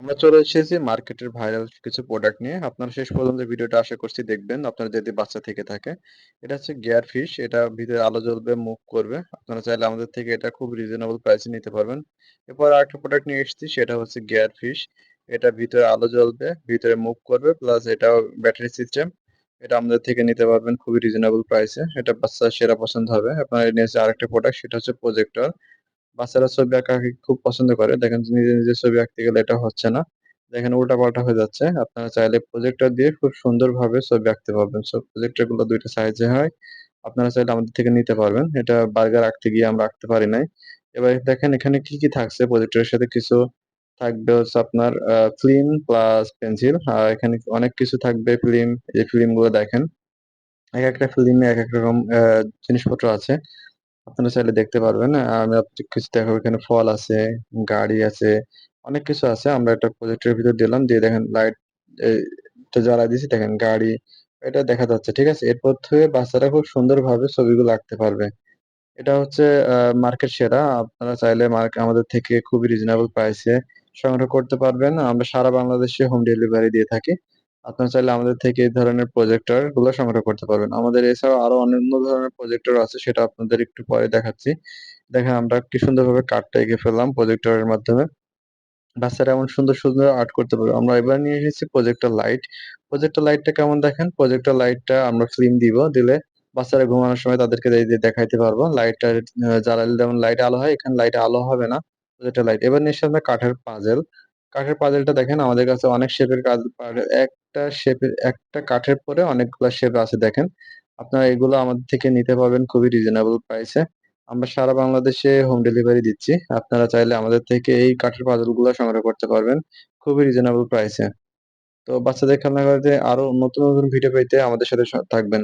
আমরা চলে এসেছি মার্কেটের ভাইরাল কিছু প্রোডাক্ট নিয়ে। আপনারা শেষ পর্যন্ত ভিডিওটা আশা করছি দেখবেন। আপনার যদি বাচ্চা থেকে থাকে। এটা হচ্ছে গিয়ার ফিশ। এটা ভিতরে আলো জ্বলবে, মুভ করবে। আপনারা চাইলে আমাদের থেকে এটা খুব রিজনেবল প্রাইসে নিতে পারবেন। এরপর আরেকটা প্রোডাক্ট নিয়ে এসেছি সেটা হচ্ছে গিয়ার ফিশ। এটা ভিতরে আলো জ্বলবে, ভিতরে মুভ করবে প্লাস এটাও ব্যাটারি সিস্টেম। এটা আমাদের থেকে নিতে পারবেন খুবই রিজনেবল প্রাইসে। এটা বাচ্চার সেরা পছন্দ হবে। আপনারা নিয়েছে আরেকটা প্রোডাক্ট সেটা হচ্ছে প্রজেক্টর। বাচ্চারা ছবি আঁকাআঁকি খুব পছন্দ করে। দেখেন নিজে ছবি আঁকতে গেলে এটা হচ্ছে না। দেখেন উল্টাপাল্টা হয়ে যাচ্ছে। আপনারা চাইলে প্রজেক্টর দিয়ে খুব সুন্দরভাবে ছবি আঁকতে পারবেন। প্রজেক্টর গুলো ২ টা সাইজে হয়। আপনারা চাইলে আমাদের থেকে নিতে পারবেন। এটা বার্গার আঁকতে গিয়ে আমরা আঁকতে পারি নাই। এবার দেখেন এখানে কি থাকছে প্রজেক্টরের সাথে কিছু থাকবে হচ্ছে আপনার ফিল্ম প্লাস পেন্সিল। এখানে অনেক কিছু থাকবে ফিল্ম, এই ফিল্মগুলো দেখেন। একেকটা ফিল্মে একেক রকম জিনিসপত্র আছে। আপনারা চাইলে দেখতে পারবেন। আমি আপনাকে কিছু দেখাবো এখানে ফল আছে, গাড়ি আছে, অনেক কিছু আছে। আমরা একটা প্রজেক্টের ভিতর দিলাম, দিয়ে দেখেন লাইট টা জ্বালায় দিয়েছি দেখেন গাড়ি, এটা দেখা যাচ্ছে। ঠিক আছে? এরপর থেকে বাচ্চারা খুব সুন্দরভাবে ছবিগুলো আঁকতে পারবে। এটা হচ্ছে মার্কেট সেরা। আপনারা চাইলে আমাদের থেকে খুবই রিজনেবল প্রাইসে সংগ্রহ করতে পারবেন। আমরা সারা বাংলাদেশে হোম ডেলিভারি দিয়ে থাকি। আপনারা চাইলে আমাদের থেকে এই ধরনের প্রজেক্টর গুলো সংগ্রহ করতে পারবেন। আমাদের এছাড়াও আরো অন্যান্য ধরনের প্রজেক্টর আছে সেটা আপনাদের একটু পরে দেখাচ্ছি। দেখেন আমরা কি সুন্দরভাবে কার্ডটা এঁকে ফেললাম প্রজেক্টরের মাধ্যমে। বাচ্চারা এমন সুন্দর আর্ট করতে পারবে। আমরা এবার নিয়ে এসেছি প্রজেক্টর লাইট। প্রজেক্টর লাইটটা কেমন দেখেন? প্রজেক্টর লাইটটা আমরা ফিল্ম দিব। দিলে বাচ্চারা ঘুমানোর সময় তাদেরকে এই যে দেখাইতে পারবো। লাইটটা জ্বালালে যেমন লাইটে আলো হয়, এখানে লাইটে আলো হবে না। Projector light. এবার নিয়ে এসেছি আমরা কাঠের পাজেল। কাঠের পাজেলটা দেখেন আমাদের কাছে অনেক শেপের একটা কাঠের পরে অনেকগুলা শেপ আছে দেখেন। আপনারা এগুলো আমাদের থেকে নিতে পারবেন খুবই রিজনেবল প্রাইসে। আমরা সারা বাংলাদেশে হোম ডেলিভারি দিচ্ছি। আপনারা চাইলে আমাদের থেকে এই কাঠের পাজল গুলা সংগ্রহ করতে পারবেন খুবই রিজনেবল প্রাইসে। তো বাচ্চাদের খেলনা বাড়িতে আরো নতুন ভিডিও পেতে আমাদের সাথে থাকবেন।